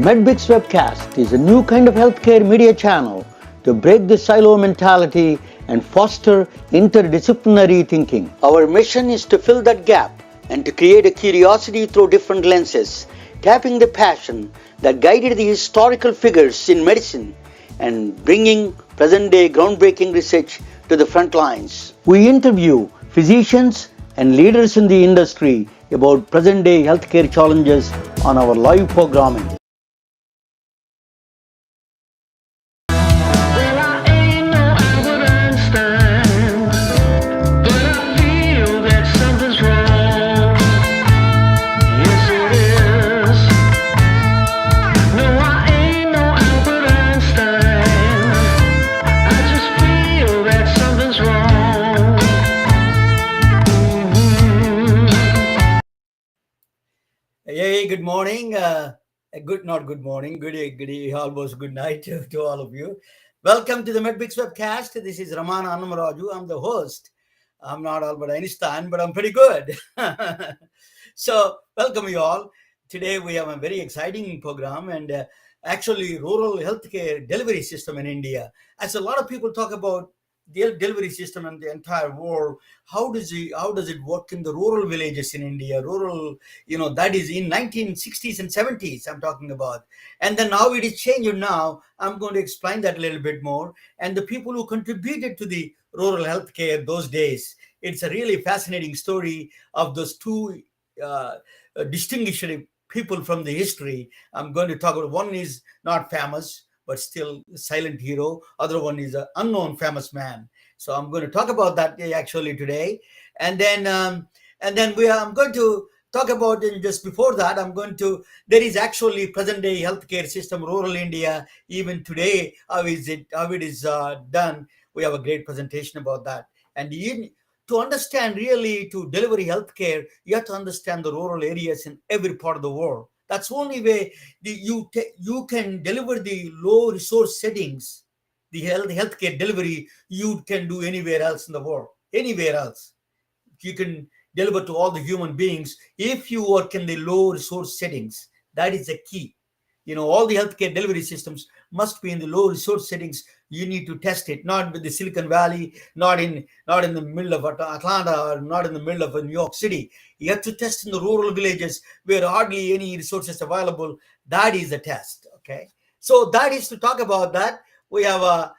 MedBix Webcast is a new kind of healthcare media channel to break the silo mentality and foster interdisciplinary thinking. Our mission is to fill that gap and to create a curiosity through different lenses, tapping the passion that guided the historical figures in medicine and bringing present-day groundbreaking research to the front lines. We interview physicians and leaders in the industry about present-day healthcare challenges on our live programming. Hey, good morning. Good morning. Good, almost good night to all of you. Welcome to the MedBix Webcast. This is Raman Annamaraju. I'm the host. I'm not Albert Einstein, but I'm pretty good. So, welcome you all. Today we have a very exciting program and actually rural healthcare delivery system in India. As a lot of people talk about the delivery system in the entire world, how does it work in the rural villages in India? That is in 1960s and 70s I'm talking about, and then how it is changing now. I'm going to explain that a little bit more, and the people who contributed to the rural healthcare those days. It's a really fascinating story of those two uh, distinguished people from the history. I'm going to talk about. One is not famous but still silent hero. Other one is an unknown famous man. So I'm going to talk about that actually today, and then I'm going to talk about. And just before that, there is actually present day healthcare system rural India even today. How it is done. We have a great presentation about that. And to understand really to deliver healthcare, you have to understand the rural areas in every part of the world. That's the only way you can deliver the low resource settings, the healthcare delivery you can do anywhere else in the world. Anywhere else you can deliver to all the human beings if you work in the low resource settings. That is the key. All the healthcare delivery systems must be in the low resource settings. You need to test it, not with the Silicon Valley, not in the middle of Atlanta, or not in the middle of New York City. You have to test in the rural villages where hardly any resources available. That is a test. Okay, so that is to talk about that. We have a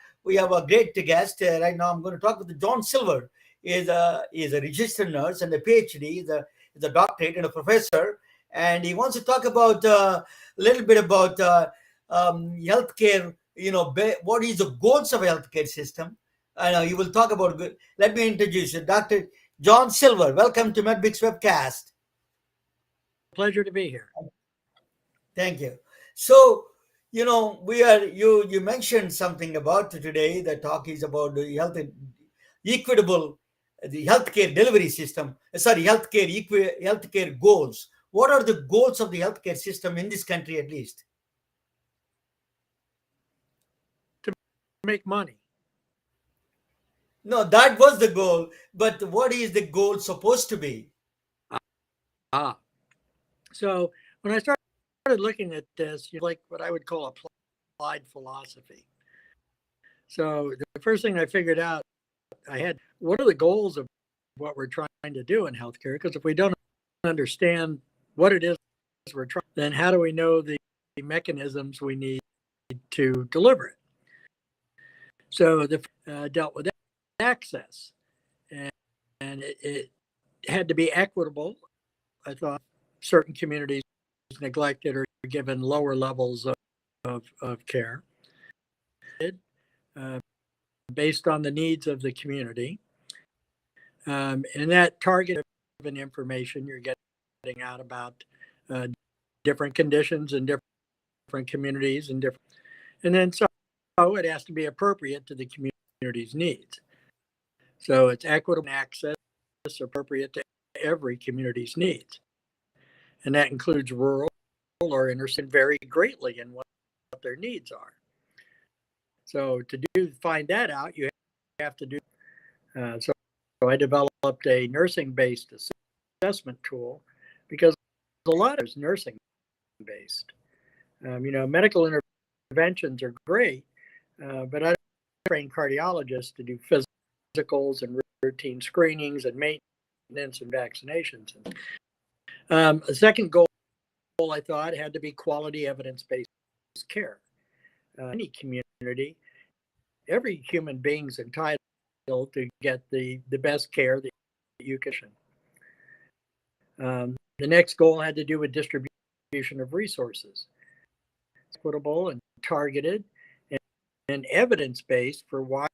great guest right now. I'm going to talk with John Silver. Is a registered nurse and a PhD. Is a doctorate and a professor, and he wants to talk about a little bit about healthcare. What is the goals of a healthcare system? I know you will talk about. Let me introduce you, Dr. John Silver. Welcome to MedBix Webcast. Pleasure to be here. Thank you. So, you mentioned something about today. The talk is about the equitable, the healthcare delivery system. Healthcare goals. What are the goals of the healthcare system in this country, at least? To make money. No, that was the goal. But what is the goal supposed to be? So when I started looking at this, like what I would call applied philosophy. So the first thing I figured out, what are the goals of what we're trying to do in healthcare? Because if we don't understand what it is we're trying, then how do we know the mechanisms we need to deliver it? So the dealt with access, and it had to be equitable. I thought certain communities neglected or given lower levels of care based on the needs of the community. And that target-driven information you're getting out about different conditions in different communities and then so it has to be appropriate to the community's needs. So it's equitable access appropriate to every community's needs. And that includes rural or inner city, vary greatly in what their needs are. So to find that out, you have to do. So I developed a nursing-based assessment tool because a lot is nursing-based. Medical interventions are great, but I don't train cardiologists to do physicals and routine screenings and maintenance and vaccinations. A second goal I thought had to be quality evidence-based care. Any community, every human being's entitled to get the best care that you can. The next goal had to do with distribution of resources, equitable and targeted, and evidence-based for why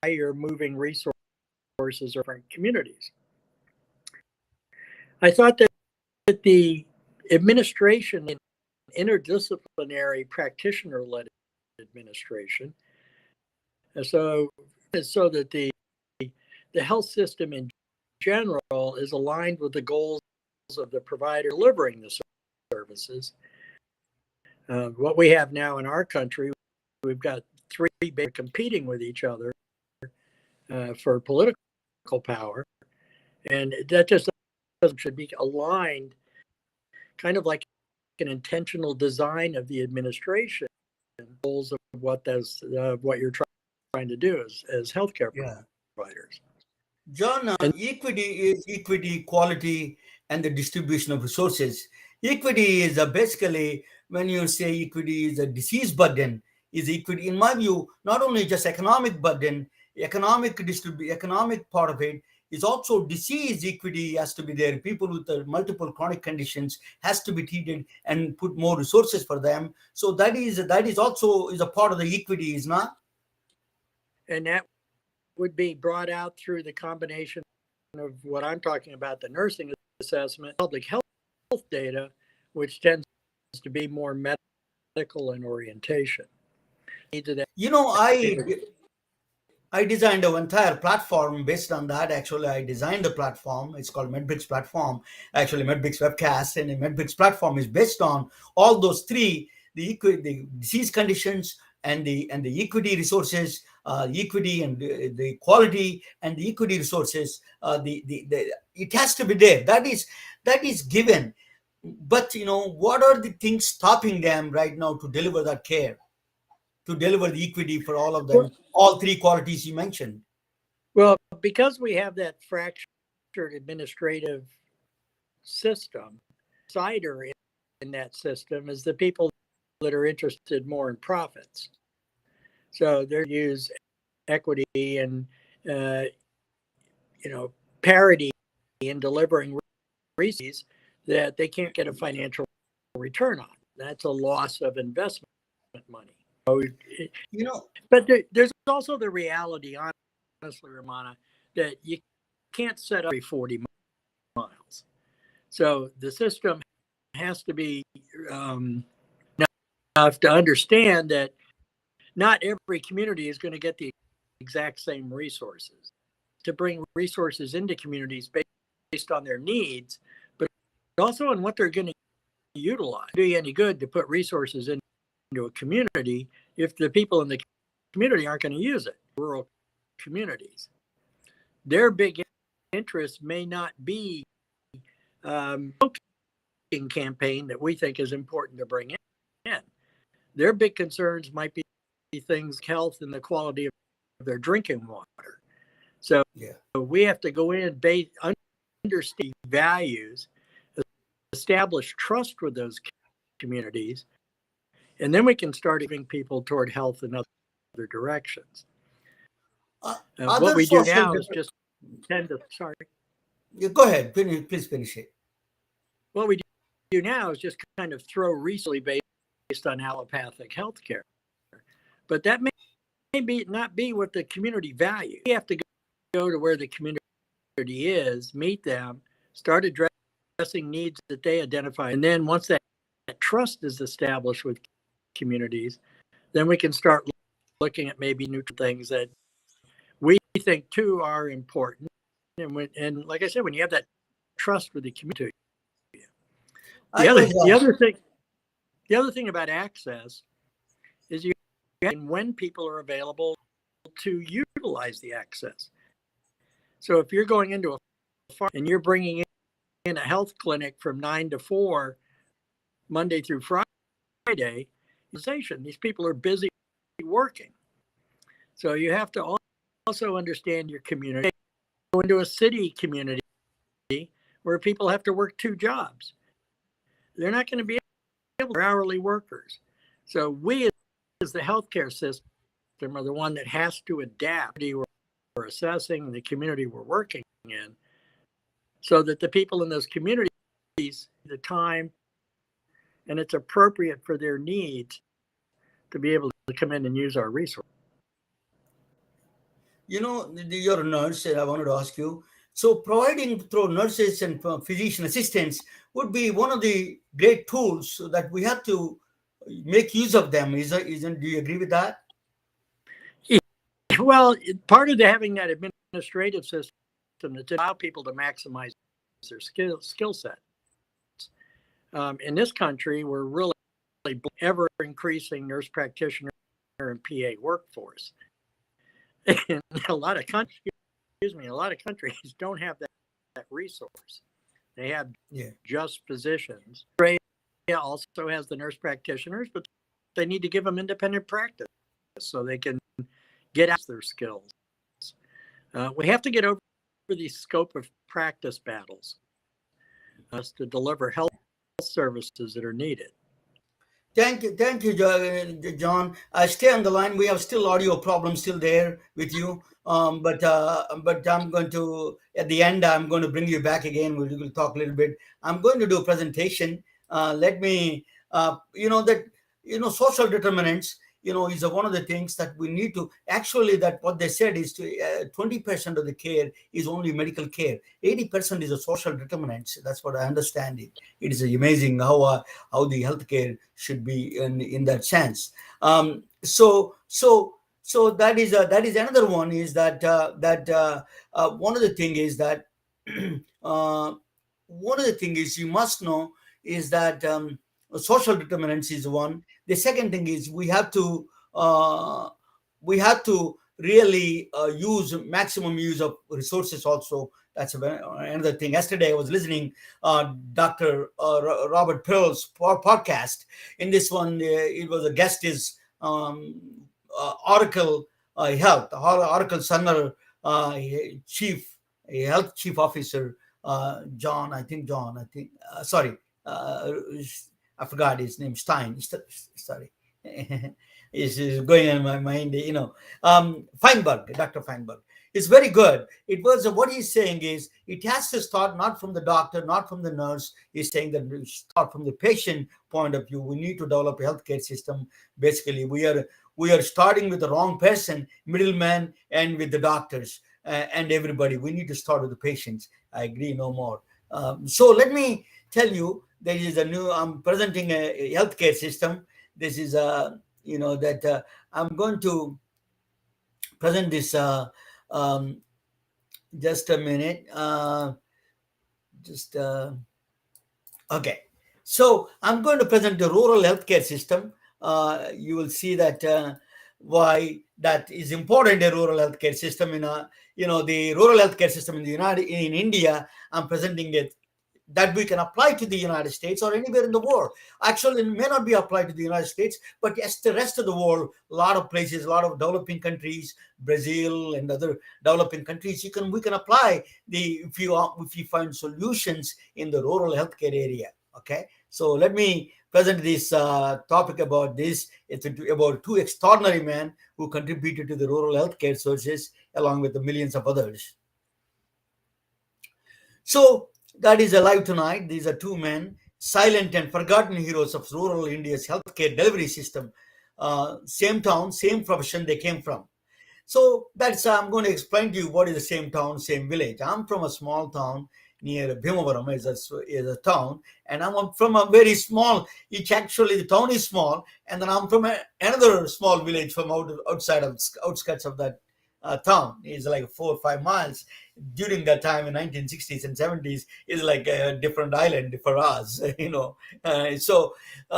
you're moving resources to different communities. I thought that the administration, interdisciplinary practitioner-led administration, so that the health system in general is aligned with the goals of the provider delivering the services. What we have now in our country, we've got three competing with each other for political power, and that just should be aligned, kind of like an intentional design of the administration goals of what you're trying to do as healthcare providers. John, equity is equity, quality, and the distribution of resources. Equity is basically, when you say equity is a disease burden, is equity, in my view, not only just economic burden, economic part of it is also disease equity has to be there. People with multiple chronic conditions has to be treated and put more resources for them. So that is also a part of the equity, is not? And that would be brought out through the combination of what I'm talking about, the nursing assessment, public health data, which tends to be more medical in orientation. I designed an entire platform based on that. Actually, I designed the platform. It's called MedBricks platform. Actually, MedBricks webcast, and the MedBricks platform is based on all those three: the disease conditions and the equity resources, equity and the quality and the equity resources. It has to be there. That is given. But what are the things stopping them right now to deliver that care, to deliver the equity for all of them, all three qualities you mentioned? Well, because we have that fractured administrative system, cider in that system is the people that are interested more in profits. So they use equity and parity in delivering resources that they can't get a financial return on. That's a loss of investment money. But there's also the reality, honestly, Ramana, that you can't set up every 40 miles. So the system has to be enough to understand that not every community is going to get the exact same resources. To bring resources into communities based on their needs, but also on what they're going to utilize. It'd be any good to put resources into a community if the people in the community aren't going to use it. Rural communities, their big interest may not be campaign that we think is important to bring in. Their big concerns might be things, health and the quality of their drinking water. So we have to go in, understand values, establish trust with those communities, and then we can start moving people toward health in other directions. What we do now is just tend to, sorry. Go ahead, please finish it. What we do now is just kind of throw resources based on allopathic healthcare. But that may not be what the community values. We have to go to where the community is, meet them, start addressing needs that they identify. And then once that trust is established with communities, then we can start looking at maybe new things that we think too are important. And like I said, when you have that trust with the community, the other thing about access is when people are available to utilize the access. So if you're going into a farm and you're bringing in a health clinic from 9 to 4 Monday through Friday, These people are busy working. So you have to also understand your community. Go into a city community where people have to work 2 jobs. They're not going to be able to be hourly workers. So we, as the healthcare system, are the one that has to adapt. We're assessing the community we're working in, so that the people in those communities, the time, and it's appropriate for their needs to be able to come in and use our resources. You know, you're a nurse, and I wanted to ask you. So, providing through nurses and physician assistants would be one of the great tools that we have to make use of them. Do you agree with that? Well, part of having that administrative system to allow people to maximize their skill set. In this country, we're really ever increasing nurse practitioner and PA workforce. And a lot of countries don't have that resource. They have just physicians. Australia also has the nurse practitioners, but they need to give them independent practice so they can get out their skills. We have to get over the scope of practice battles to deliver health services that are needed. Thank you, John. Stay on the line. We have still audio problems still there with you, but I'm going to, at the end, I'm going to bring you back again. We'll talk a little bit. I'm going to do a presentation. Let me, social determinants, is one of the things that we need to, actually, that what they said is 20% of the care is only medical care. 80% is a social determinants. That's what I understand it. It is amazing how the healthcare should be in that sense. So that is another one, is that one of the thing is that one of the thing is you must know is that social determinants is one. The second thing is we have to really use maximum use of resources also. That's another thing. Yesterday I was listening Dr. Robert Pearl's podcast. In this one, it was a guest is Oracle Health, Oracle Sunner health chief officer, John. I forgot his name, Stein. Sorry. Is going on my mind, Feinberg, Dr. Feinberg. It's very good. It was what he's saying is it has to start not from the doctor, not from the nurse. He's saying that we start from the patient point of view. We need to develop a healthcare system. Basically, we are starting with the wrong person, middleman, and with the doctors and everybody. We need to start with the patients. I agree no more. So let me tell you, there is I'm presenting a healthcare system. This is that I'm going to present this. Just a minute. Okay. So I'm going to present the rural healthcare system. You will see that why that is important. A rural healthcare system the rural healthcare system in India. I'm presenting it that we can apply to the United States or anywhere in the world. Actually, it may not be applied to the United States, but yes, the rest of the world, a lot of places, a lot of developing countries, Brazil and other developing countries, we can apply if you find solutions in the rural healthcare area. Okay, so let me present this topic about this. It's about 2 extraordinary men who contributed to the rural healthcare sources along with the millions of others. So that is alive tonight. These are 2 men, silent and forgotten heroes of rural India's healthcare delivery system. Same town, same profession they came from. So that's I'm going to explain to you what is the same town, same village. I'm from a small town near Bhimavaram is a town, and I'm from a very small. The town is small, and then I'm from another small village from outskirts of that town. Is like 4 or 5 miles. During that time in 1960s and 70s is like a different island for us, So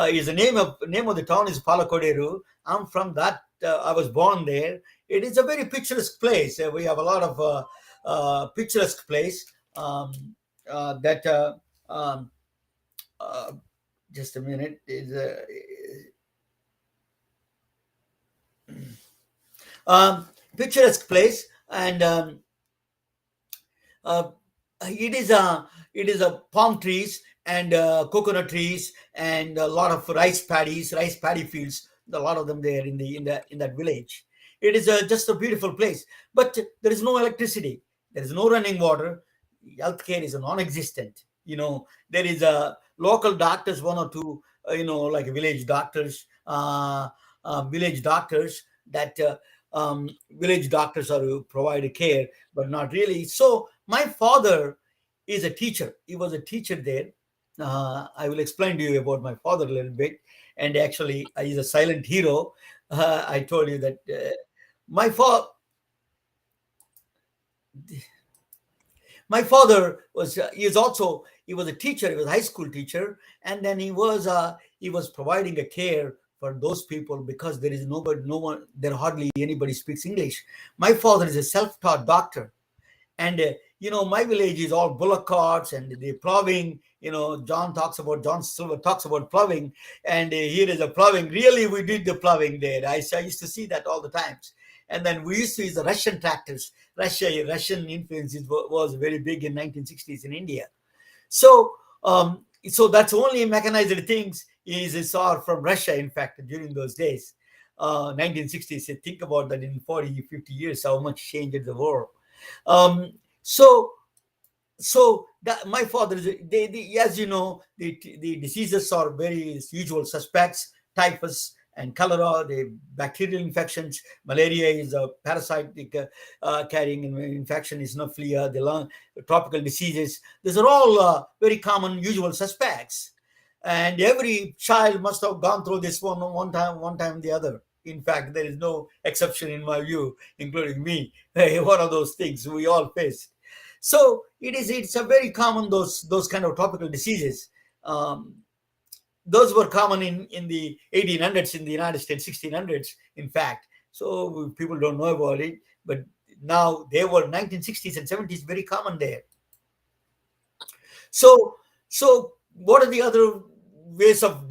is the name of the town is Palakoderu. I'm from that. I was born there. It is a very picturesque place. We have a lot of picturesque place. Just a minute. Picturesque place, and uh, it is a palm trees and coconut trees and a lot of rice paddy fields. A lot of them there in that village. It is just a beautiful place, but there is no electricity. There is no running water. Healthcare is non-existent. There is a local doctors, one or two, like village doctors that village doctors are who provide care, but not really. So my father is a teacher. He was a teacher there. I will explain to you about my father a little bit. And actually, he's a silent hero. I told you that my father. My father was he was a teacher. He was a high school teacher, and then he was providing a care for those people because there is nobody, no one there, hardly anybody speaks English. My father is a self-taught doctor, and my village is all bullock carts and the plowing. John Silver talks about plowing, and here is a plowing. Really, we did the plowing there. I used to see that all the times. And then we used to use the Russian tractors. Russian influence was very big in 1960s in India. So so that's only mechanized things is saw from Russia, in fact, during those days. 1960s. So think about that in 40, 50 years, how much changed the world. Um, so so that my father is as you know, the diseases are very usual suspects: typhus and cholera, the bacterial infections. Malaria is a parasitic carrying infection, is flea, the lung, tropical diseases. These are all very common usual suspects, and every child must have gone through this one time or the other. In fact, there is no exception in my view, including me. One of those things we all face. So it's a very common, those kind of tropical diseases. Those were common in the 1800s in the United States, 1600s, in fact. So people don't know about it, but now they were 1960s and 70s very common there. So what are the other ways of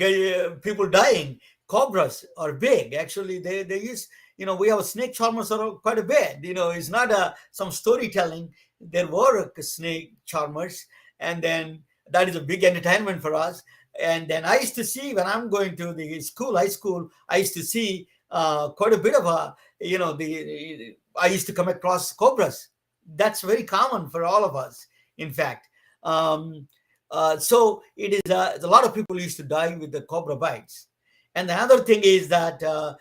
people dying? Cobras are big. Actually, they use, we have snake charmers are quite a bit. It's not some storytelling. There were snake charmers, and then that is a big entertainment for us. And then I used to see, when I'm going to the high school, I used to see quite a bit of I used to come across cobras. That's very common for all of us, in fact. So it is a lot of people used to die with the cobra bites. And the other thing is that there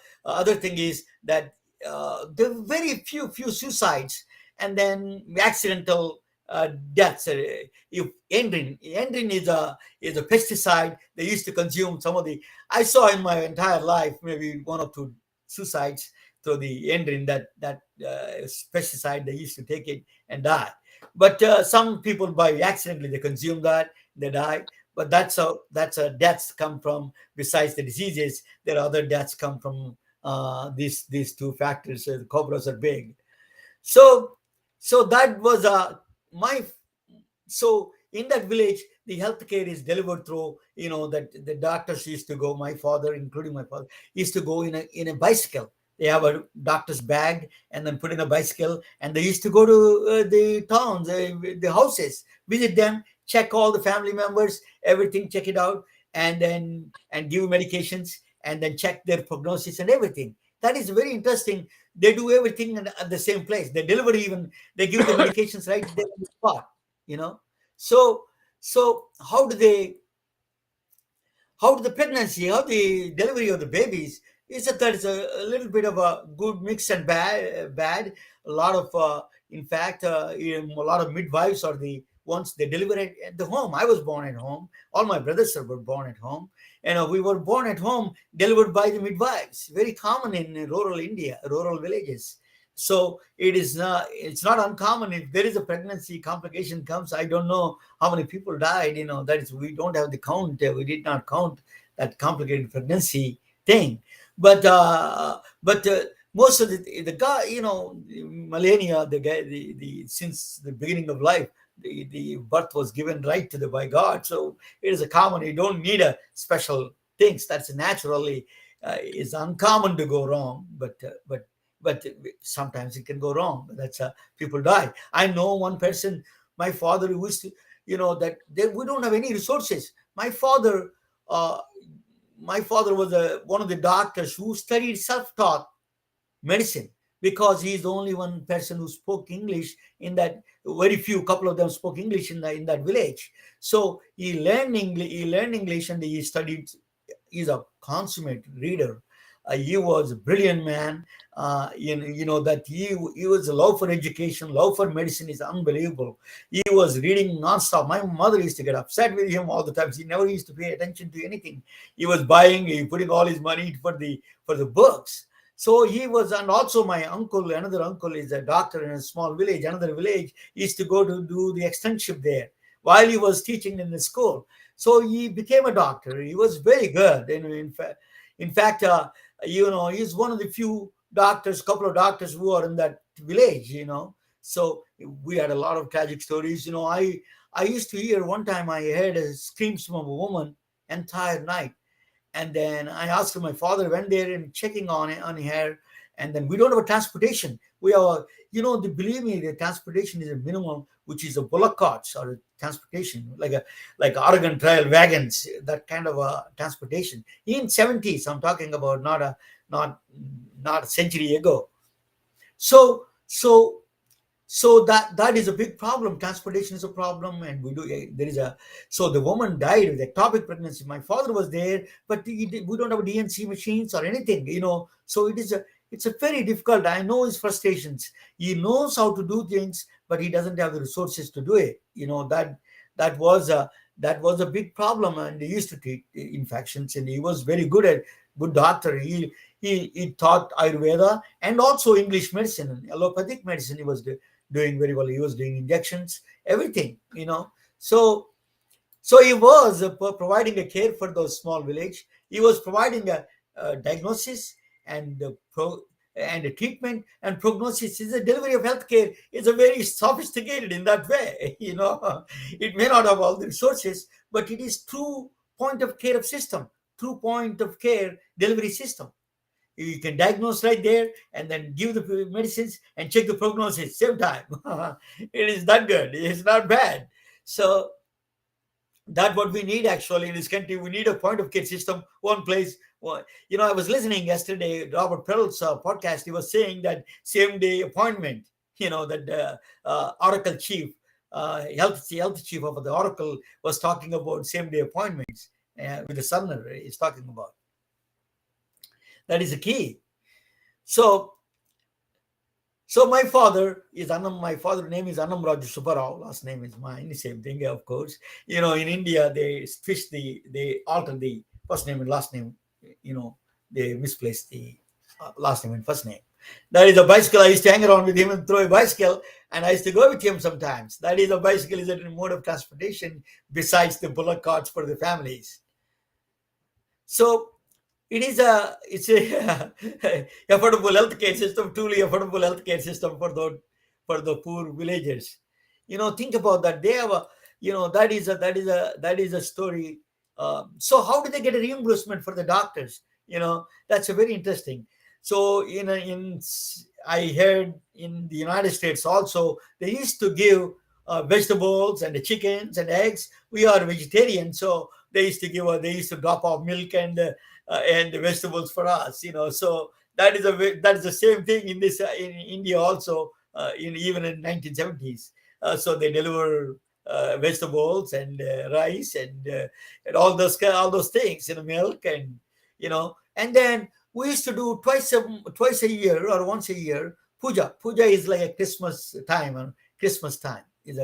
are very few suicides, and then accidental deaths. If endrin is a pesticide they used to consume. I saw in my entire life maybe one or two suicides through the endrin, that pesticide. They used to take it and die. But some people, by accidentally, they consume that, they die. But that's a deaths come from, besides the diseases, there are other deaths come from these two factors. The cobras are big. So that was my so in that village, the healthcare is delivered through, that the doctors used to go. My father, including my father, used to go in a bicycle. They have a doctor's bag and then put in a bicycle, and they used to go to the towns, the houses, visit them, check all the family members, everything, check it out, and give medications, and then check their prognosis and everything. That is very interesting. They do everything at the same place. They deliver, even they give the medications right there on the spot. So how do the pregnancy, how the delivery of the babies is that it's a little bit of a good mix and bad. A lot of in fact, a lot of midwives are the ones they deliver it at the home. I was born at home. All my brothers were born at home. We were born at home, delivered by the midwives. Very common in rural India, rural villages. So it's not uncommon. If there is a pregnancy complication comes, I don't know how many people died. That is, we don't have the count. We did not count that complicated pregnancy thing. But most of the guy, millennia, since the beginning of life, the birth was given right by God. So it is a common. You don't need a special things. That's naturally is uncommon to go wrong. But but sometimes it can go wrong. That's people die. I know one person, my father, who used to, that we don't have any resources. Uh, my father was one of the doctors who studied self-taught medicine, because he's the only one person who spoke English in that. Very few, couple of them spoke English in that village. So he learned English and he studied. He's a consummate reader. He was a brilliant man. That he was a love for education, love for medicine is unbelievable. He was reading nonstop. My mother used to get upset with him all the time. He never used to pay attention to anything. He putting all his money for the books. So he was, and also my uncle, another uncle is a doctor in a small village, another village. He used to go to do the externship there while he was teaching in the school. So he became a doctor. He was very good. And in fact, he's one of the few doctors, couple of doctors who are in that village. So we had a lot of tragic stories. I used to hear, one time I heard a screams from a woman entire night. And then I asked her, my father went there and checking on her. And then we don't have a transportation. We are, believe me, the transportation is a minimum, which is a bullock carts or a transportation, like Oregon Trail wagons, that kind of a transportation. In 70s, I'm talking about, not a century ago. So so so that is a big problem. Transportation is a problem, and there is a so the woman died with ectopic pregnancy. My father was there, but we don't have DNC machines or anything. So it's a very difficult. I know his frustrations. He knows how to do things, but he doesn't have the resources to do it. That was a big problem, and he used to treat infections, and he was very good doctor. He taught Ayurveda and also English medicine and allopathic medicine. He was doing very well. He was doing injections, everything. So he was providing a care for those small village. He was providing a diagnosis and and a treatment and prognosis. Is a delivery of healthcare is a very sophisticated in that way. It may not have all the resources, but it is true point of care of system, true point of care delivery system. You can diagnose right there and then give the medicines and check the prognosis same time. It is that good. It's not bad. So that's what we need actually in this country. We need a point of care system, one place. I was listening yesterday, Robert Perel's podcast. He was saying that same day appointment, that Oracle chief, health chief of the Oracle was talking about same day appointments with the Sumner is talking about. That is the key. So my father is Annam. My father's name is Annam Raju Subbarao. Last name is mine. Same thing, of course. In India, they alter the first name and last name. They misplace the last name and first name. That is a bicycle. I used to hang around with him and throw a bicycle, and I used to go with him sometimes. That is a bicycle is a mode of transportation besides the bullock carts for the families. So it's a affordable healthcare system, truly affordable healthcare system for the poor villagers. Think about that. They have that is a story. So how do they get a reimbursement for the doctors? That's a very interesting. So I heard in the United States also they used to give vegetables and the chickens and eggs. We are vegetarian, so they used to drop off milk and the vegetables for us. So that is the same thing in India also. Even in 1970s, so they deliver vegetables and rice and all those things, milk and then we used to do twice a year or once a year puja. Puja is like a Christmas time. Christmas time is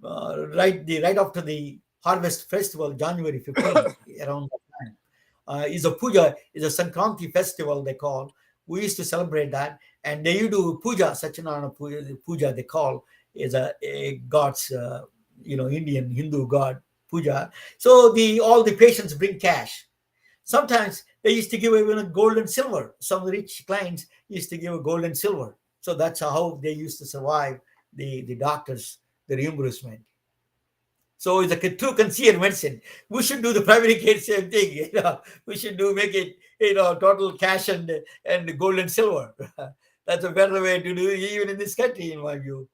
right after the harvest festival, January 15th, around that time. Is a puja, is a Sankranti festival they call. We used to celebrate that, and they do puja, Satyanarayana puja they call, is a god's Indian Hindu god puja. So all the patients bring cash. Sometimes they used to give even a gold and silver. Some rich clients used to give a gold and silver. So that's how they used to survive the doctors, the reimbursement. So it's a true concierge medicine. We should do the primary care same thing. We should make it total cash and gold and silver. That's a better way to do it, even in this country, in my view.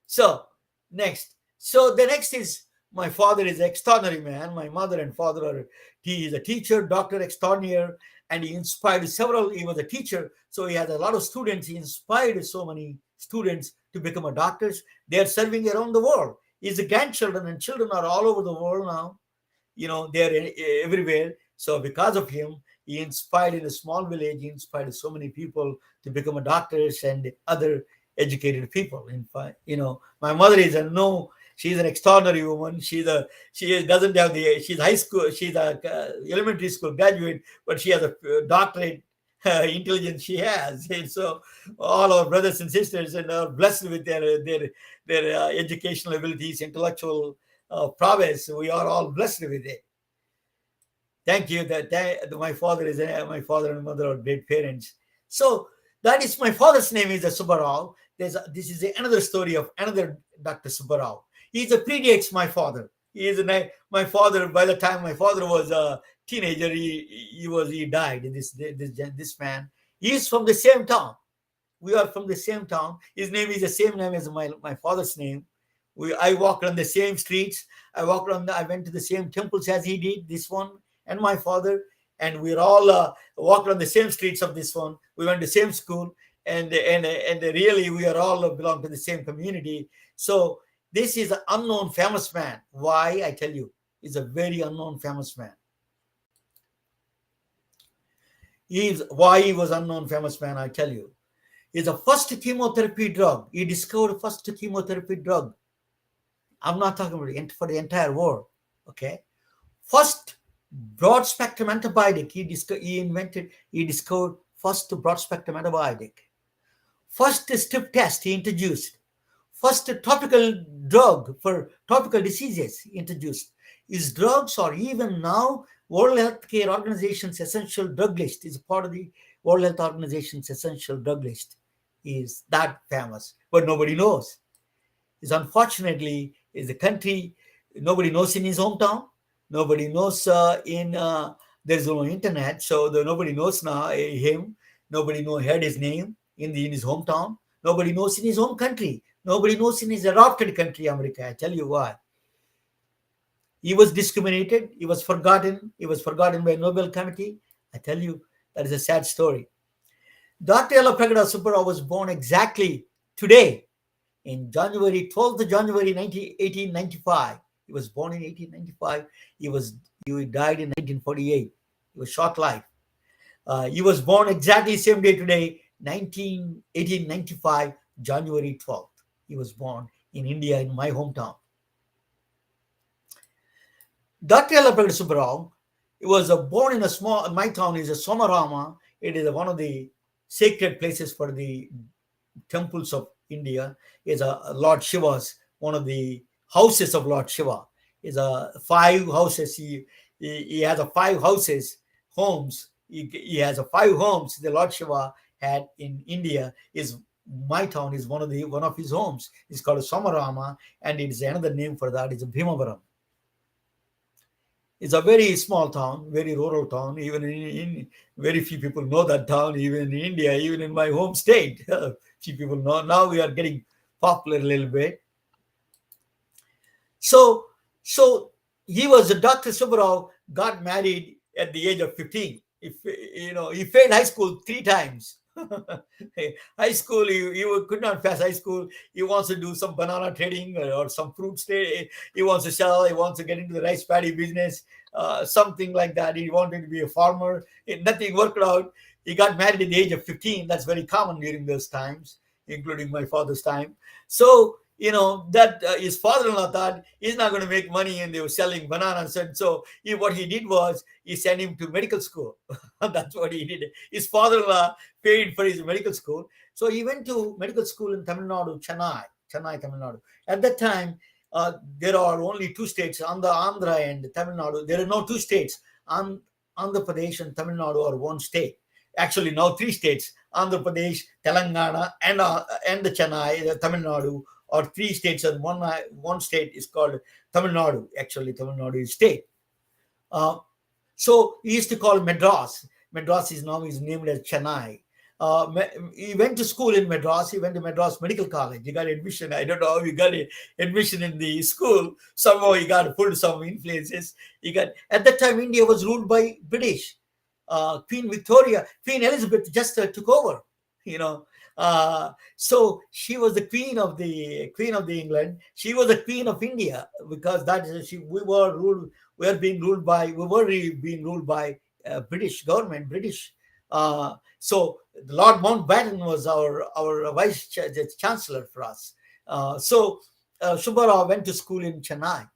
So, next. So, the next is my father is an extraordinary man. My mother and father are, he is a teacher, doctor extraordinaire, and he inspired several. He was a teacher, so he had a lot of students. He inspired so many students to become a doctors. They are serving around the world. His grandchildren and children are all over the world now. They're everywhere. So because of him, he inspired in a small village. He inspired so many people to become a doctors and other educated people. In fact, my mother is a no. She's an extraordinary woman. Doesn't have she's high school. She's a elementary school graduate, but she has a doctorate. Intelligence she has, and so all our brothers and sisters and are blessed with their educational abilities, intellectual prowess. We are all blessed with it. Thank you. My father and mother are great parents. So that is my father's name is Subbarao. This is another story of another Dr. Subbarao. He predates my father. My father. By the time my father was a teenager, he died. This man. He is from the same town. We are from the same town. His name is the same name as my father's name. I walked on the same streets. I went to the same temples as he did. This one and my father, and we're all walked on the same streets of this one. We went to the same school, and really we are all belong to the same community. So this is an unknown famous man. Why? I tell you, he's a very unknown famous man. Why he was unknown famous man, I tell you. He's the first chemotherapy drug. He discovered first chemotherapy drug. I'm not talking about for the entire world. Okay. First broad spectrum antibiotic. He discovered first broad spectrum antibiotic. First strip test he introduced. First topical drug for topical diseases he introduced. His drugs are even now World Health Organization's essential drug list. Is part of the World Health Organization's essential drug list. Is that famous, but nobody knows. Is unfortunately is a country nobody knows in his hometown. Nobody knows there's no internet, so nobody knows now him. Nobody heard his name in his hometown. Nobody knows in his home country. Nobody knows in his adopted country, America. I tell you why. He was discriminated. He was forgotten. He was forgotten by a Nobel Committee. I tell you, that is a sad story. Dr. Yallapragada Subbarao was born exactly today, in January 12th of January 1895. He was born in 1895. He died in 1948. He was short life. He was born exactly same day today, 1895, January 12th. He was born in India, in my hometown. Dr. Yallapragada Subbarao, he was born in my town is a Somarama. It is one of the sacred places for the temples of India. Is a Lord Shiva's, one of the houses of Lord Shiva. Is 5 houses. He has 5 houses, homes. He has 5 homes. The Lord Shiva had in India. My town is one of his homes. It's called Somarama, and it is another name for that is Bhimavaram. It's a very small town, very rural town. Even in very few people know that town. Even in India, even in my home state, few people know. Now we are getting popular a little bit. So he was Dr. Subbarao got married at the age of 15. He failed high school 3 times. High school, he could not pass high school. He wants to do some banana trading or some fruit trade. He wants to sell. He wants to get into the rice paddy business, something like that. He wanted to be a farmer. Nothing worked out. He got married at the age of 15. That's very common during those times, including my father's time. So, that his father-in-law thought he's not going to make money, and they were selling bananas. And so what he did was he sent him to medical school. That's what he did. His father-in-law paid for his medical school. So he went to medical school in Tamil Nadu, Chennai, Tamil Nadu. At that time, there are only 2 states, Andhra and Tamil Nadu. There are no 2 states. Andhra Pradesh and Tamil Nadu are 1 state. Actually, now 3 states, Andhra Pradesh, Telangana, and the Chennai, Tamil Nadu, or 3 states, and one state is called Tamil Nadu. Actually, Tamil Nadu is state. So he used to call Madras. Madras is now named as Chennai. He went to school in Madras. He went to Madras Medical College. He got admission. I don't know how he got admission in the school. Somehow he got pulled some influences. He got, at that time India was ruled by British. Queen Elizabeth just took over. You know, so she was the queen of the England. She was the queen of India because we were being ruled by British government, British. So Lord Mountbatten was our chancellor for us. Subbarao went to school in Chennai.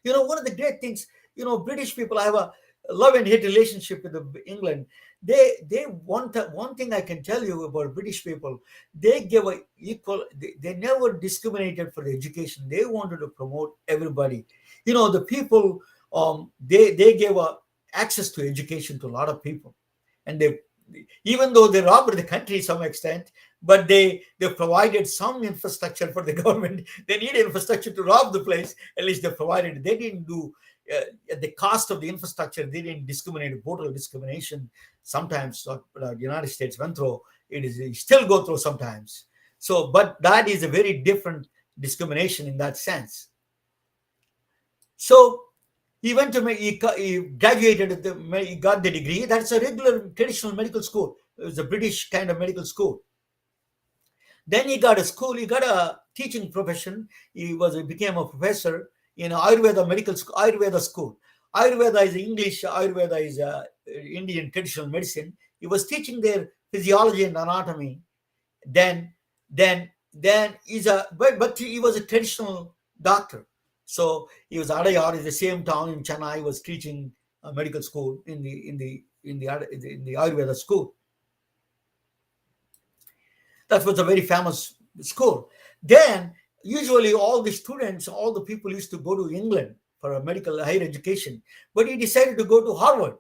You know, one of the great things, you know, British people, I have a love and hate relationship with England. They want one thing I can tell you about British people. They give a equal. They never discriminated for the education. They wanted to promote everybody. You know, the people. They gave access to education to a lot of people, and they, even though they robbed the country to some extent, but they provided some infrastructure for the government. They need infrastructure to rob the place. At least they provided. They didn't do at the cost of the infrastructure. They didn't discriminate, brutal discrimination. Sometimes the United States went through. It still go through sometimes. So, but that is a very different discrimination in that sense. So he went to he graduated he got the degree. That's a regular traditional medical school. It was a British kind of medical school. Then he got a teaching profession. He became a professor in Ayurveda medical school, Ayurveda school. Ayurveda is English. Ayurveda is Indian traditional medicine. He was teaching there physiology and anatomy. Then he was a traditional doctor. So he was Adayar, in the same town in Chennai. He was teaching medical school in the Ayurveda school. That was a very famous school. Then usually all the students, all the people used to go to England for a medical higher education, but he decided to go to Harvard.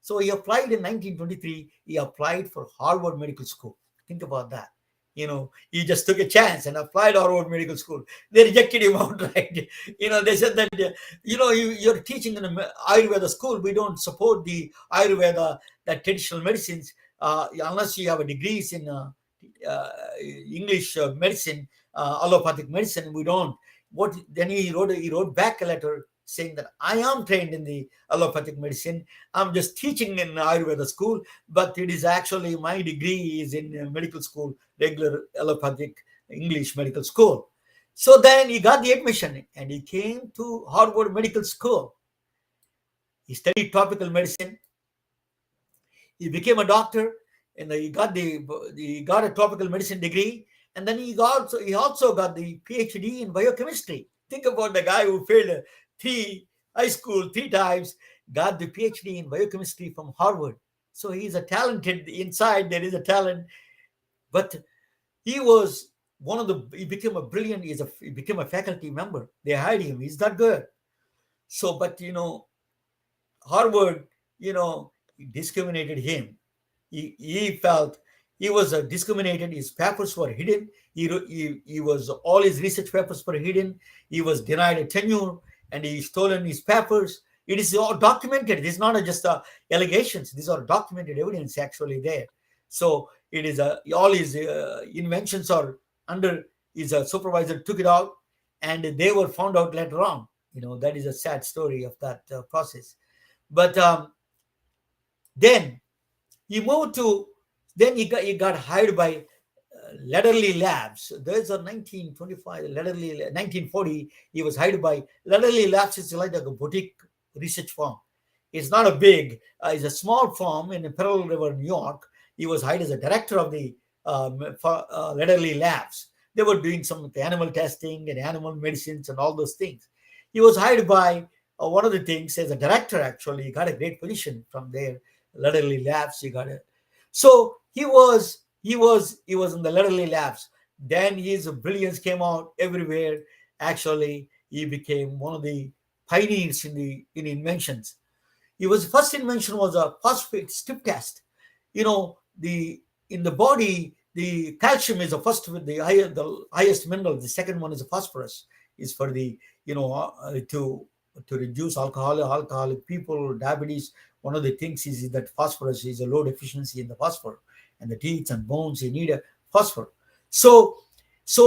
So he applied in 1923. He applied for Harvard Medical School. Think about that. You know, he just took a chance and applied Harvard Medical School. They rejected him outright. You know, they said that, you're teaching in an Ayurveda school. We don't support the Ayurveda, that traditional medicines, unless you have a degrees in English medicine, allopathic medicine. We don't. Then he wrote back a letter saying that I am trained in the allopathic medicine. I'm just teaching in Ayurveda school, but it is actually my degree is in medical school, regular allopathic English medical school. So then he got the admission and he came to Harvard Medical School. He studied tropical medicine. He became a doctor, and he got a tropical medicine degree, and then he also got the PhD in biochemistry. Think about the guy who failed high school 3 times, got the PhD in biochemistry from Harvard. So he's a talented, inside there is a talent, but he became a brilliant, he became a faculty member. They hired him. He's that good. So, but Harvard, discriminated him. He felt he was discriminated. His papers were hidden. All his research papers were hidden. He was denied a tenure, and he stolen his papers. It is all documented. This is not just allegations. These are documented evidence actually there. So it is all his inventions are under his supervisor took it out, and they were found out later on. That is a sad story of that process. But then he moved to. Then he got hired by Lederle Labs. There's a 1925, 1940, he was hired by Lederle Labs. It's like a boutique research firm. It's not a big, it's a small firm in Pearl River, New York. He was hired as a director of the Lederle Labs. They were doing some animal testing and animal medicines and all those things. He was hired by one of the things as a director, actually. He got a great position from there, Lederle Labs. He got it. So he was in the Lederle Labs. Then his brilliance came out everywhere. Actually, he became one of the pioneers in inventions. His first invention was a phosphate strip test. In the body, the calcium is the first with the highest mineral. The second one is a phosphorus. Is for the to reduce alcoholic people, diabetes. One of the things is that phosphorus is a low deficiency in the phosphorus. and the teeth and bones. You need a phosphor. So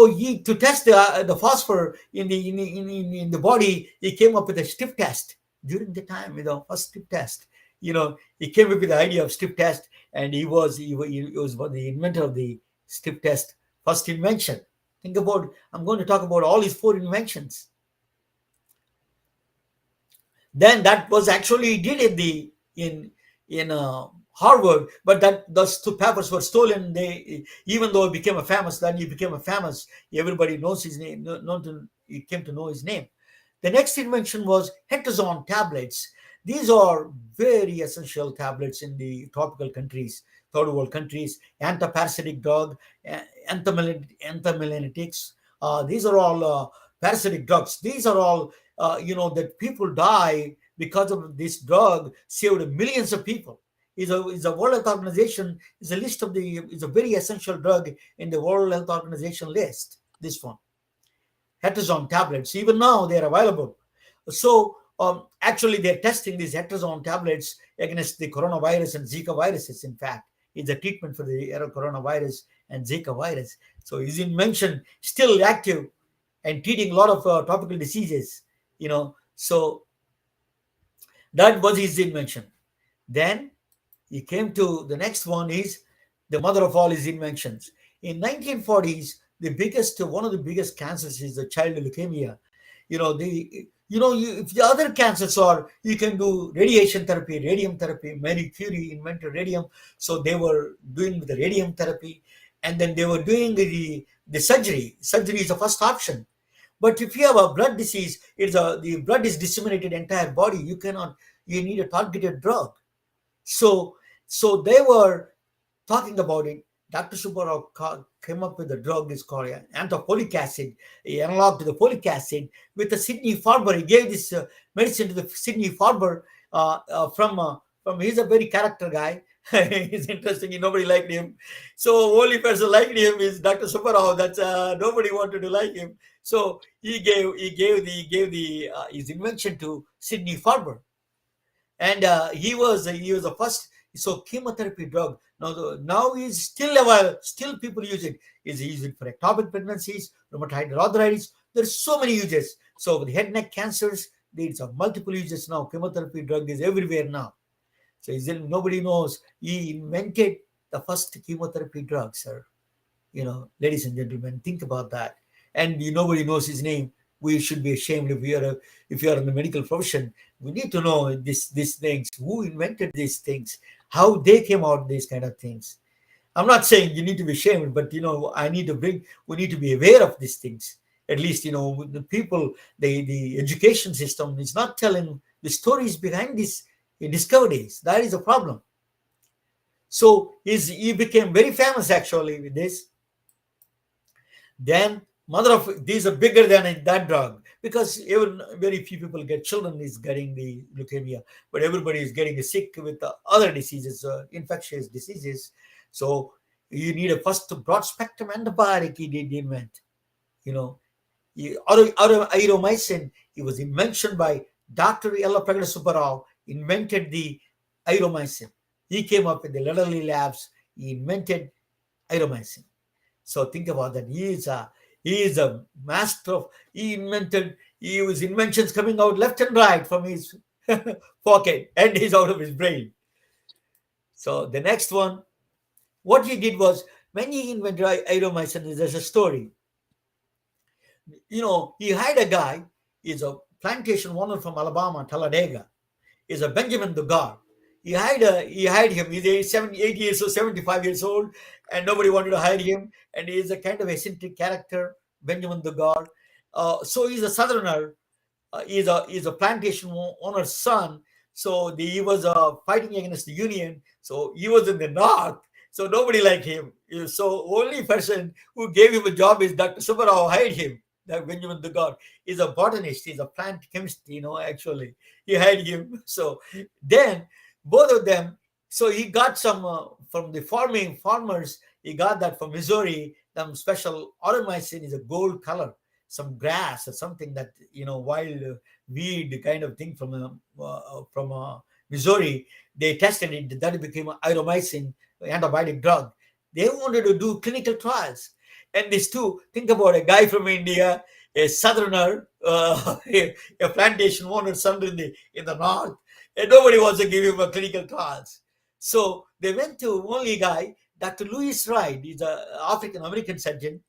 he, to test the phosphor in the body, he came up with a stiff test during the time, first stiff test. He came up with the idea of stiff test, and he was the inventor of the stiff test, first invention. Think about, I'm going to talk about all his 4 inventions. Then that was actually did in Harvard, but those 2 papers were stolen. Even though he became famous, everybody knows his name. He came to know his name. The next invention was Hetazone tablets. These are very essential tablets in the tropical countries, third world countries. Antiparasitic drug, anthelmintics. These are all parasitic drugs. These are all that people die because of this drug. Saved millions of people. Is a World Health Organization is a list of is a very essential drug in the World Health Organization list. This one, Hetazone tablets. Even now they are available. So actually they're testing these Hetazone tablets against the coronavirus and Zika viruses. In fact, it's a treatment for the coronavirus and Zika virus. So his invention still active and treating a lot of tropical diseases. So that was his invention. Then he came to the next one, is the mother of all his inventions. In 1940s, one of the biggest cancers is the child leukemia. If the other cancers are, you can do radiation therapy, radium therapy. Marie Curie invented radium, so they were doing the radium therapy, and then they were doing the surgery. Surgery is the first option. But if you have a blood disease, the blood is disseminated entire body. You need a targeted drug. So they were talking about it. Dr. Subbarao came up with a drug. It's called antifolic acid, analog to the folic acid, with the Sidney Farber. He gave this medicine to the Sidney Farber from he's a very character guy. He's interesting. Nobody liked him. So only person liked him is Dr. Subbarao. That's nobody wanted to like him. So he gave his invention to Sidney Farber, and he was the first. So chemotherapy drug now is still available. Still people use it. Is used for ectopic pregnancies, rheumatoid arthritis. There's so many uses. So with head neck cancers, there's multiple uses now. Chemotherapy drug is everywhere now. So nobody knows. He invented the first chemotherapy drug, sir. Ladies and gentlemen, think about that. And nobody knows his name. We should be ashamed if you are in the medical profession. We need to know these things. Who invented these things? How they came out, these kind of things. I'm not saying you need to be ashamed, but we need to be aware of these things. At least the people, the education system is not telling the stories behind these discoveries. That is a problem. So he became very famous actually with this. Then mother of these are bigger than that drug, because even very few people get, children is getting the leukemia, but everybody is getting sick with the other diseases, infectious diseases. So you need a first broad spectrum antibiotic. He did invent, Idomycin. It was invention by Dr. Yellapragada Subbarao. Invented the Idomycin. He came up with the Ledderly labs. He invented Idomycin. So think about that. He is a master of. His inventions coming out left and right from his pocket, and he's out of his brain. So the next one, what he did was, when he invented Idomycin, there's a story. He hired a guy. He's a plantation owner from Alabama, Talladega. Is a Benjamin Dugard. He hired him. He's 8 years or 75 years old, and nobody wanted to hire him. And he is a kind of eccentric character, Benjamin Dugard. So he's a Southerner. He's a plantation owner's son. So he was fighting against the Union. So he was in the North. So nobody liked him. So only person who gave him a job is Dr. Subbarao hired him. That Benjamin Dugard is a botanist. He's a plant chemist, actually. He hired him. So then both of them, so he got some from the farmers, he got that from Missouri, some special Automycin is a gold color, some grass or something that, wild weed kind of thing from Missouri. They tested it, that became Idomycin, antibiotic drug. They wanted to do clinical trials. And these two, think about a guy from India, a southerner, a plantation owner somewhere in the north, and nobody wants to give him a clinical trials. So they went to only guy, Dr. Louis Wright. He's an African American surgeon.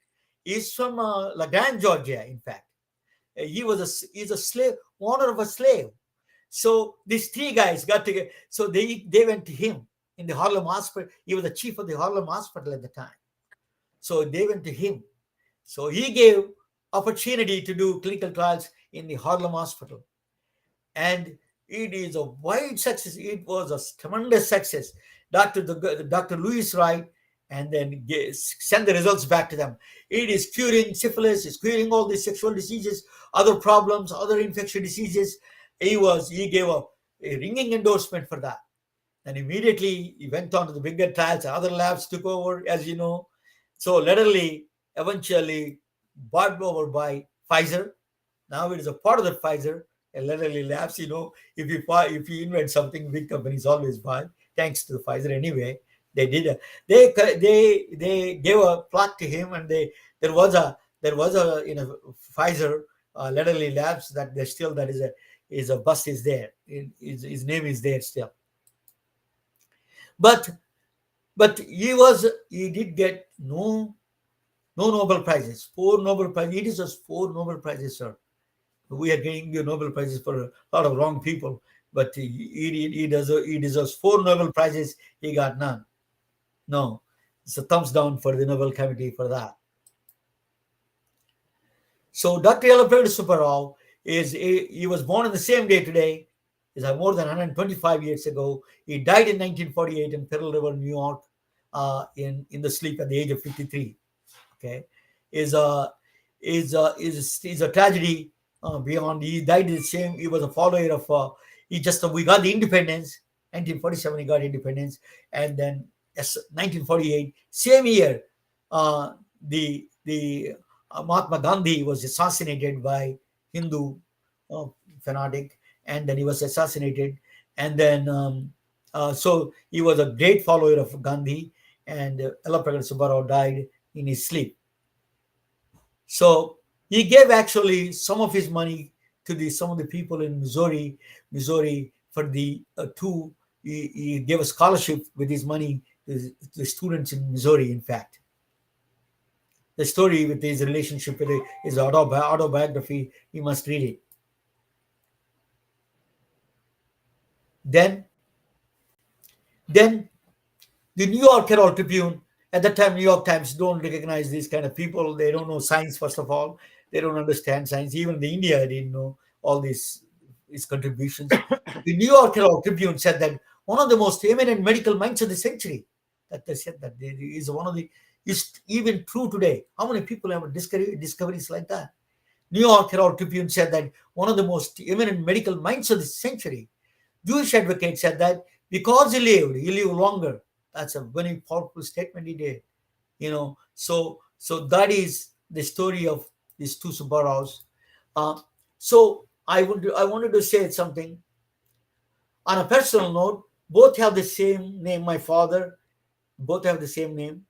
He's from LaGrange, Georgia. In fact, he's a slave, owner of a slave. So these three guys got together. So they went to him in the Harlem Hospital. He was the chief of the Harlem Hospital at the time. So they went to him. So he gave opportunity to do clinical trials in the Harlem Hospital. And it is a wide success. It was a tremendous success. Dr. Louis Wright, and then send the results back to them. It is curing syphilis, it's curing all these sexual diseases, other problems, other infectious diseases. He gave a ringing endorsement for that. And immediately he went on to the bigger trials. Other labs took over, as you know. So literally, eventually bought over by Pfizer. Now it is a part of the Pfizer. And literally labs, if you invent something, big companies always buy. Thanks to the Pfizer anyway. They did. They gave a plot to him, and there was a Pfizer literally labs that there's still is a bust is there. His name is there still. But he did get no Nobel Prizes. 4 Nobel Prizes. It is just 4 Nobel Prizes, sir. We are getting the Nobel Prizes for a lot of wrong people, but he deserves 4 Nobel Prizes. He got none. No, it's a thumbs down for the Nobel Committee for that. So Dr. Yellowbeard Subbarao he was born on the same day today. Is more than 125 years ago. He died in 1948 in Pearl River, New York, in the sleep at the age of 53. Okay, is a tragedy beyond. He died the same. He was a follower of. We got the independence. 1947 he got independence, and then 1948 same year, the Mahatma Gandhi was assassinated by Hindu fanatic. And then he was assassinated. And then, so he was a great follower of Gandhi. And Yellowbeard Subbarao died in his sleep. So he gave actually some of his money to some of the people in Missouri for the he gave a scholarship with his money to the students in Missouri, in fact. The story with his relationship with his autobiography, you must read it. Then the New York Herald Tribune, at that time, New York Times don't recognize these kind of people. They don't know science, first of all. They don't understand science. Even the India didn't know all his contributions. The New York Herald Tribune said that one of the most eminent medical minds of the century, that they said that is one of the, is even true today. How many people have discoveries like that? New York Herald Tribune said that one of the most eminent medical minds of the century. Jewish advocate said that because he lived longer. That's a very powerful statement he did. So that is the story of these two Subbaraos. So I wanted to say something. On a personal note, both have the same name. My father, both have the same name.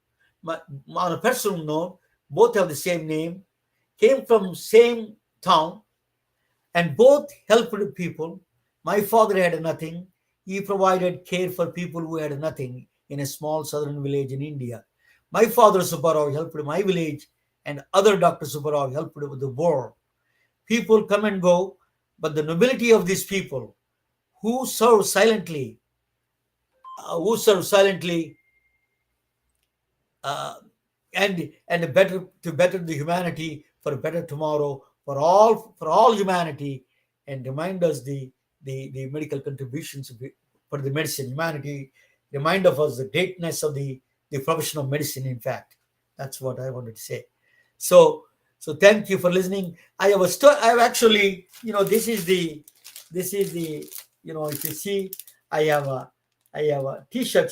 On a personal note, both have the same name, came from same town, and both helped people. My father had nothing. He provided care for people who had nothing in a small southern village in India. My father Subbarao helped my village, and other Dr. Subbarao helped with the war. People come and go, but the nobility of these people who serve silently, and better the humanity for a better tomorrow for all humanity, and remind us the medical contributions for the medicine humanity, remind of us the greatness of the profession of medicine. In fact, that's what I wanted to say. So thank you for listening. I have actually, this is the if you see, I have a t-shirt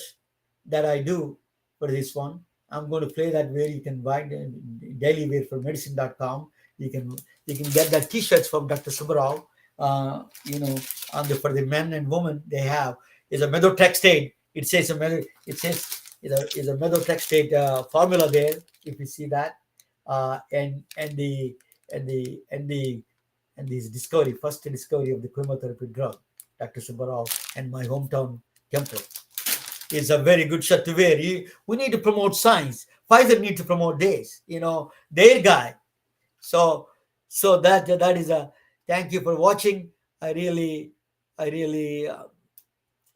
that I do for this one. I'm going to play that where you can buy daily wear for medicine.com. You can get that t-shirts from Dr. Subbarao. For the men and women, they have is a methotrexate. It says is a methotrexate formula there. If you see that, and this discovery, first discovery of the chemotherapy drug, Dr. Subbarao and my hometown temple, is a very good shirt to wear. We need to promote science. Pfizer need to promote this, their guy. So that is a thank you for watching. I really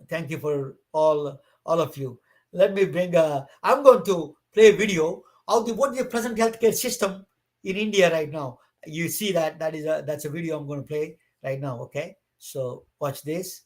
thank you for all of you. Let me bring I'm going to play a video of what is the present healthcare system in India right now. You see that's a video I'm going to play right now. Okay, so watch this.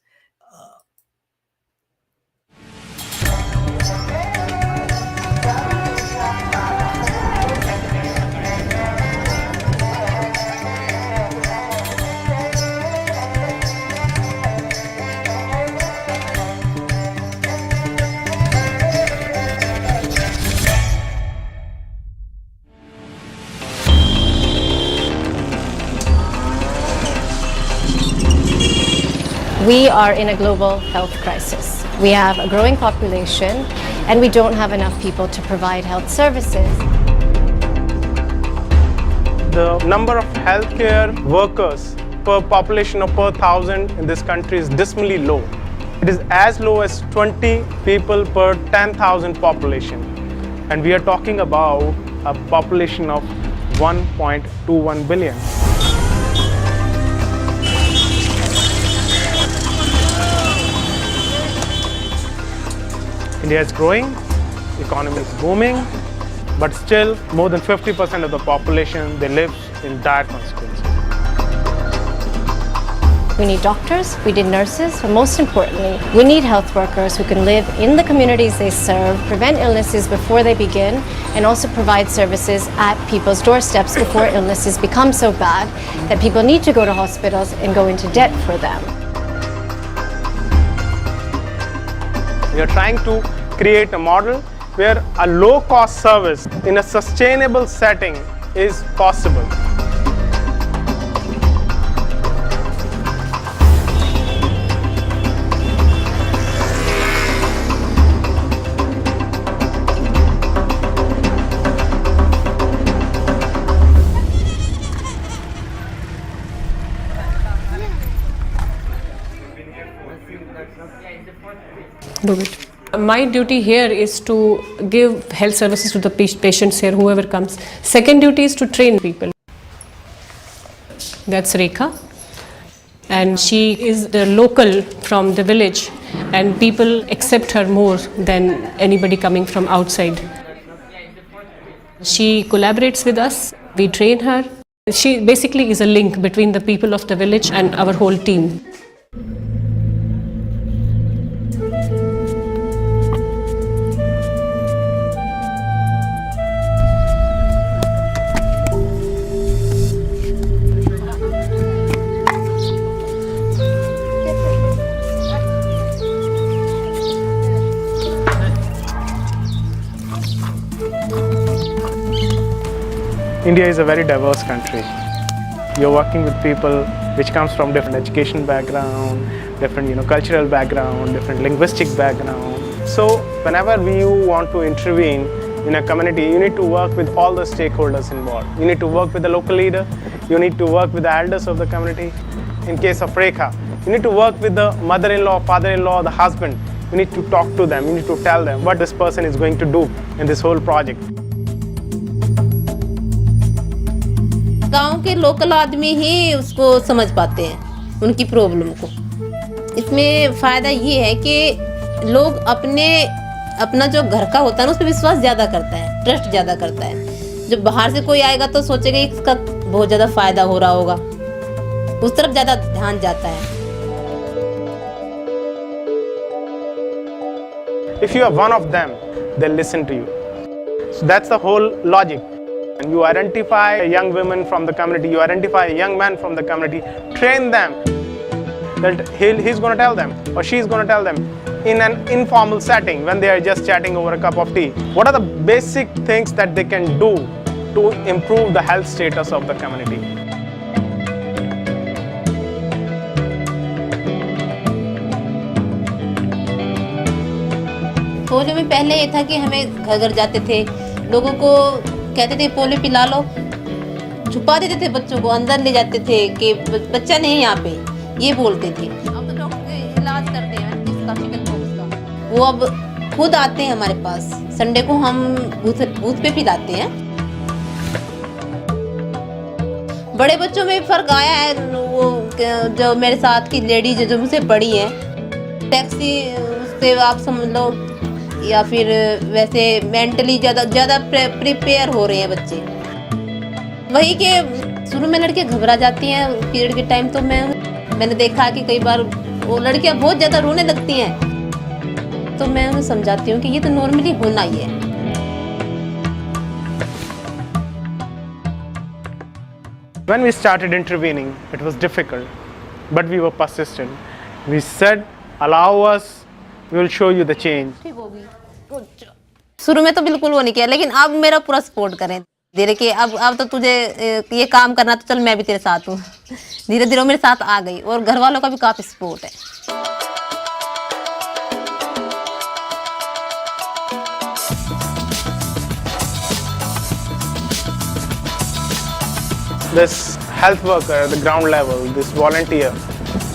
We are in a global health crisis. We have a growing population and we don't have enough people to provide health services. The number of healthcare workers per population or per thousand in this country is dismally low. It is as low as 20 people per 10,000 population. And we are talking about a population of 1.21 billion. India is growing, economy is booming, but still more than 50% of the population, they live in dire consequences. We need doctors, we need nurses, but most importantly, we need health workers who can live in the communities they serve, prevent illnesses before they begin, and also provide services at people's doorsteps before illnesses become so bad that people need to go to hospitals and go into debt for them. We are trying to create a model where a low-cost service in a sustainable setting is possible. My duty here is to give health services to the patients here, whoever comes. Second duty is to train people. That's Rekha. And she is the local from the village, and people accept her more than anybody coming from outside. She collaborates with us, we train her. She basically is a link between the people of the village and our whole team. India is a very diverse country. You're working with people which comes from different education background, different cultural background, different linguistic background. So whenever you want to intervene in a community, you need to work with all the stakeholders involved. You need to work with the local leader, you need to work with the elders of the community. In case of Rekha, you need to work with the mother-in-law, father-in-law, the husband. You need to talk to them, you need to tell them what this person is going to do in this whole project. गांव के local आदमी ही उसको समझ पाते हैं उनकी problem को। इसमें फ़ायदा ये है कि लोग अपना जो घर का होता है ना उस पर विश्वास ज़्यादा करता है, ट्रस्ट ज़्यादा करता है। जब बाहर से कोई आएगा तो सोचेगा इसका बहुत ज़्यादा फ़ायदा हो रहा होगा, उस तरफ ज़्यादा ध्यान जाता है। If you are one of them, they'll listen to you. So that's the whole logic. And you identify a young woman from the community, you identify a young man from the community, train them. That he's going to tell them or she's going to tell them in an informal setting when they are just chatting over a cup of tea. What are the basic things that they can do to improve the health status of the community? Polio में पहले ये था कि हमें घर घर जाते थे, लोगों को कहते थे पोलियो पिला लो, छुपा देते थे बच्चों को, अंदर ले जाते थे कि बच्चा नहीं है यहाँ पे, ये बोलते थे। अब तो डॉक्टर इलाज करते हैं जिसका चिकन पॉक्स का, वो अब खुद आते हैं हमारे पास। संडे को हम बूथ पे पिलाते हैं। बड़े बच्चों में फर्क आया है। वो जो मेरे साथ की लेडी जो मुझसे बड़ी है, टैक्सी उससे आप समझ लो, या फिर वैसे मेंटली ज़्यादा प्रिपेयर हो रहे हैं बच्चे। वही के शुरू में लड़कियां घबरा जाती हैं पीरियड के टाइम, तो मैंने देखा कि कई बार वो लड़कियां बहुत ज़्यादा रोने लगती हैं, तो मैं उन्हें समझाती हूँ कि ये तो नॉर्मली होना ही है। When we started intervening, it was difficult, but we were persistent. We said, allow us, we will show you the change. ठीक होगी। शुरू में तो बिल्कुल वो नहीं किया, लेकिन अब मेरा पूरा सपोर्ट करें धीरे कि अब तो तुझे ये काम करना, तो चल मैं भी तेरे साथ हूँ। धीरे धीरे मेरे साथ आ गई, और घर वालों का भी काफी सपोर्ट है। This health worker at the ground level, this volunteer,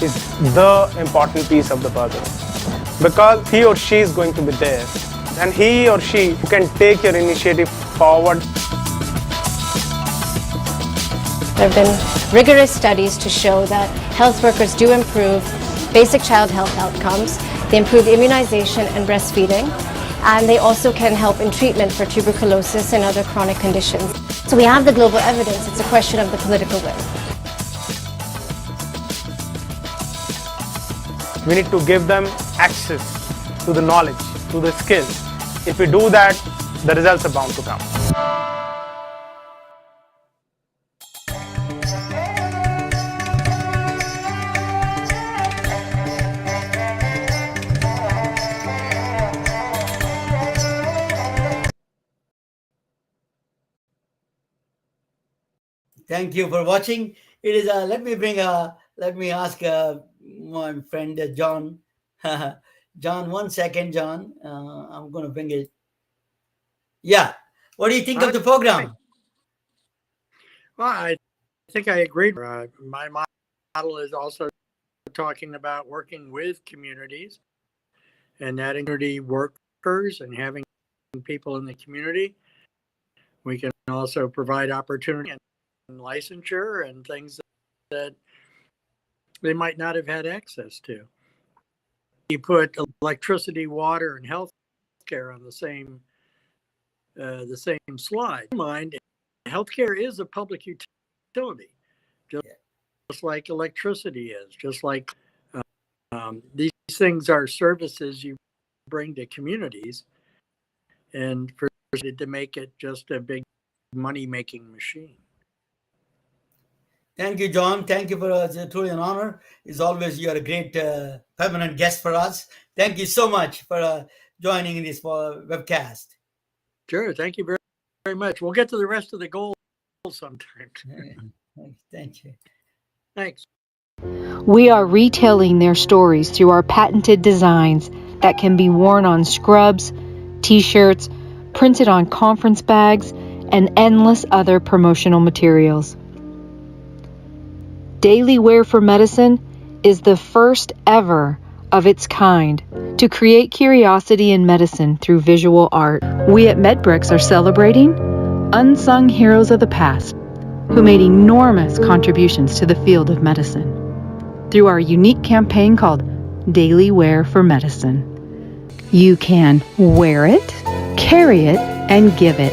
is the important piece of the puzzle, because he or she is going to be there, and he or she can take your initiative forward. There have been rigorous studies to show that health workers do improve basic child health outcomes. They improve immunization and breastfeeding, and they also can help in treatment for tuberculosis and other chronic conditions. So we have the global evidence. It's a question of the political will. We need to give them access to the knowledge, to the skills. If we do that, the results are bound to come. Thank you for watching. It is let me ask my friend John. John, 1 second, John. I'm going to bring it. Yeah. What do you think of the program? Well, I think I agree. My model is also talking about working with communities, and that community workers and having people in the community. We can also provide opportunity and licensure and things that they might not have had access to. You put electricity, water, and health care on the same slide. Mind, healthcare is a public utility, just like electricity is, just like these things are services you bring to communities, and for it to make it just a big money-making machine. Thank you, John. Thank you for us. It's truly an honor. As always, you are a great permanent guest for us. Thank you so much for joining in this webcast. Sure. Thank you very, very much. We'll get to the rest of the goals sometime. Thank you. Thanks. We are retelling their stories through our patented designs that can be worn on scrubs, t-shirts, printed on conference bags, and endless other promotional materials. Daily Wear for Medicine is the first ever of its kind to create curiosity in medicine through visual art. We at MedBricks are celebrating unsung heroes of the past who made enormous contributions to the field of medicine through our unique campaign called Daily Wear for Medicine. You can wear it, carry it, and give it.